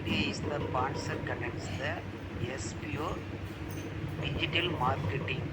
Media is the sponsor connects the SPO digital marketing.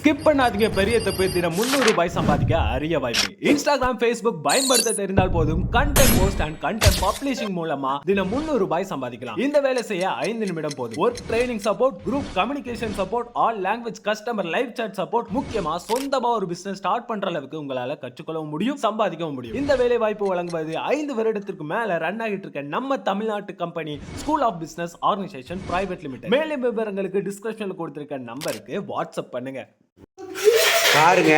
Skip பண்ணாதீங்க, பெரிய தப்பு. தினம் 300 ரூபாய் சம்பாதிக்க அரிய வாய்ப்பு. இன்ஸ்டாகிராம், ஃபேஸ்புக் பயன்படுத்த தெரிந்தால் போதும். Content post and content publishing மூலமா தினம் 300 ரூபாய் சம்பாதிக்கலாம். இந்த வேலை செய்ய 5 நிமிடம் போதும். Work training support, group communication support, all language customer live chat support, முக்கியமா சொந்தமா ஒரு பிசினஸ் ஸ்டார்ட் பண்ற அளவுக்கு உங்களால கற்றுக்கொள்ளவும் முடியும், சம்பாதிக்கவும் முடியும். இந்த வேலை வாய்ப்பு வழங்குவது 5 வருடத்திற்கு மேல ரன் ஆகிட்டு இருக்க நம்ம தமிழ்நாட்டு company school of business organisation private limited. மேலும் விவரங்களுக்கு டிஸ்கிரிப்ஷன்ல கொடுத்திருக்க நம்பருக்கு வாட்ஸ்அப் பண்ணுங்க. பாருங்க,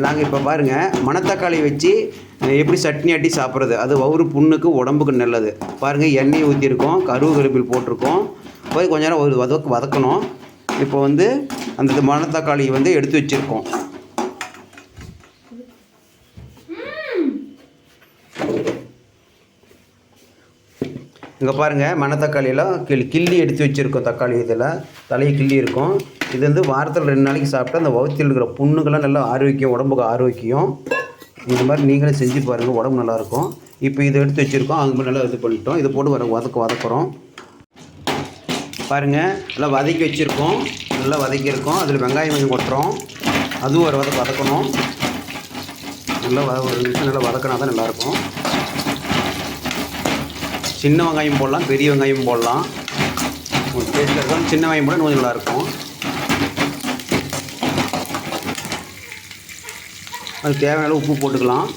நாங்கள் இப்போ பாருங்கள் மணத்தக்காளி வச்சு எப்படி சட்னி ஆட்டி சாப்பிட்றது. அது வவுறு புண்ணுக்கு உடம்புக்கு நல்லது. பாருங்கள், எண்ணெய் ஊற்றிருக்கோம், கருவேப்பிலை போட்டிருக்கோம். போய் கொஞ்ச நேரம் ஒரு வதக்கணும். இப்போ வந்து அந்த மணத்தக்காளி வந்து எடுத்து வச்சுருக்கோம். இங்கே பாருங்கள், மணத்தக்காளியெல்லாம் கிள்ளி எடுத்து வச்சுருக்கோம். தக்காளி இதில் தலையை கிள்ளி இருக்கும். இது வந்து வாரத்தில் 2 நாளைக்கு சாப்பிட்டா அந்த வவுத்தில் இருக்கிற புண்ணுக்கெல்லாம் நல்லா ஆரோக்கியம், உடம்புக்கு ஆரோக்கியம். இந்த மாதிரி நீங்களே செஞ்சு பாருங்கள், உடம்பு நல்லாயிருக்கும். இப்போ இதை எடுத்து வச்சுருக்கோம், அது மாதிரி நல்லா இது பண்ணிட்டோம். இதை போட்டு வதக்குறோம். பாருங்கள், நல்லா வதக்கி வச்சுருக்கோம், நல்லா வதக்கியிருக்கோம். அதில் வெங்காயம் கொஞ்சம் கொட்டுறோம், அதுவும் ஒரு வதக்கணும். நல்லா ஒரு நிமிஷம் நல்லா வதக்கினா தான் நல்லாயிருக்கும். சின்ன வெங்காயம் போடலாம், பெரிய வெங்காயம் போடலாம். டேஸ்ட்டில் இருக்கும். சின்ன வெங்காயம் போட கொஞ்சம் நல்லாயிருக்கும். அது தேவையான உப்பு போட்டுக்கலாம்.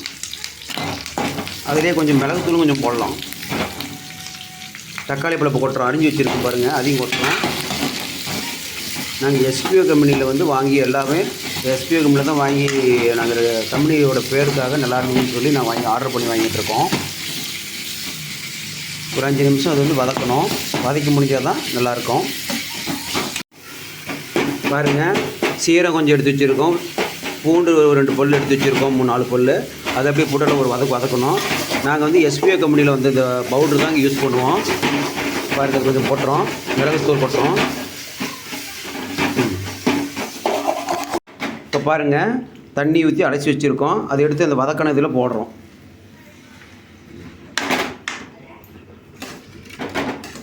அதிலே கொஞ்சம் மிளகுத்தூளும் கொஞ்சம் போடலாம். தக்காளி பழப்பை கொட்டுறோம், அரிஞ்சு வச்சுருக்கு பாருங்கள், அதையும் கொட்டுறோம். நாங்கள் எஸ்பிஓ கம்பெனியில் வந்து வாங்கி எல்லாமே எஸ்பிஓ கம்பெனியில் தான் வாங்கி, நாங்கள் கம்பெனியோட பேருக்காக நல்லா இருக்குன்னு சொல்லி நான் ஆர்டர் பண்ணி வாங்கிட்டு இருக்கோம். ஒரு 5 நிமிஷம் அது வந்து வதக்கணும். வதக்கி முடிஞ்சால் தான் நல்லாயிருக்கும். பாருங்கள், சீரகம் கொஞ்சம் எடுத்து வச்சுருக்கோம், பூண்டு ஒரு 2 பல் எடுத்து வச்சுருக்கோம், 3-4 பல். அதை அப்படியே போட்டு ஒரு வதக்கணும். நாங்கள் வந்து எஸ்பிஓ கம்பெனியில் வந்து இந்த பவுட்ரு தாங்க யூஸ் பண்ணுவோம். பாருங்கள், கொஞ்சம் போட்டுறோம், மிளகுத்தூள் போட்டுறோம். இப்போ பாருங்கள், தண்ணி ஊற்றி அடைச்சி வச்சுருக்கோம். அதை எடுத்து அந்த வதக்கின இதில் போடுறோம்.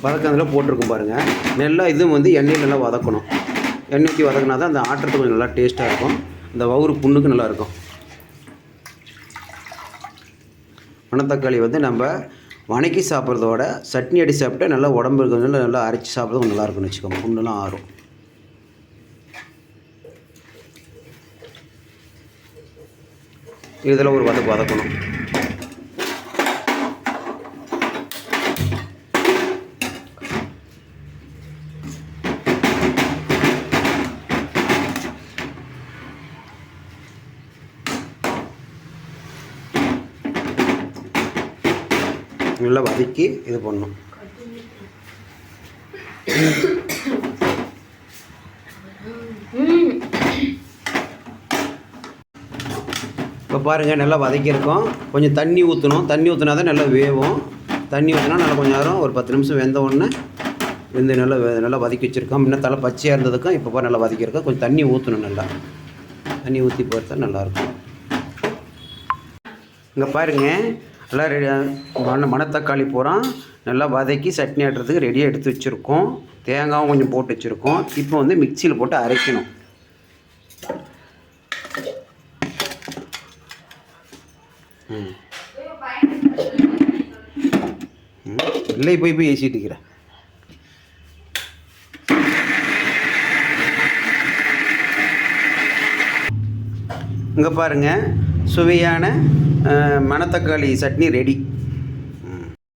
வதக்கினதில் போட்டிருக்கோம் பாருங்கள். நல்லா இதுவும் வந்து எண்ணெயில் நல்லா வதக்கணும். எண்ணெய் ஊற்றி வதக்கினா தான் அந்த ஆட்டுறதுக்கு கொஞ்சம் நல்லா டேஸ்ட்டாக இருக்கும். இந்த வவுறு புண்ணுக்கு நல்லாயிருக்கும். மணத்தக்காளி வந்து நம்ம வணக்கி சாப்பிட்றதோட சட்னி அடி சாப்பிட்டா நல்லா உடம்புக்கு வந்து நல்லா அரைச்சி சாப்பிட்றது நல்லாயிருக்கும்னு வச்சுக்கோங்க. புண்ணுலாம் ஆறும். இதில் ஒரு வதக்கணும். நல்லா வதக்கி இது பண்ணணும். இப்போ பாருங்கள், நல்லா வதக்கியிருக்கோம். கொஞ்சம் தண்ணி ஊற்றணும். தண்ணி ஊற்றினா தான் நல்லா வேவும். தண்ணி ஊற்றினா நல்லா கொஞ்சம் நேரம் ஒரு 10 நிமிஷம் வெந்த உடனே வெந்து நல்லா வதக்கி வச்சுருக்கோம். முன்ன தலை பச்சையாக இருந்ததுக்கும் இப்போ நல்லா வதக்கியிருக்கோம். கொஞ்சம் தண்ணி ஊற்றணும். நல்லா தண்ணி ஊற்றி போகிறதா நல்லாயிருக்கும். இங்கே பாருங்கள், நல்லா ரெடியாக மணத்தக்காளி பூரா நல்லா வதக்கி சட்னி ஆட்டுறதுக்கு ரெடியாக எடுத்து வச்சுருக்கோம். தேங்காயும் கொஞ்சம் போட்டு வச்சுருக்கோம். இப்போ வந்து மிக்சியில் போட்டு அரைக்கணும். இல்லை, போய் ஏசிட்டு இருக்கிறேன். இங்கே பாருங்கள், சுவையான மணத்தக்காளி சட்னி ரெடி.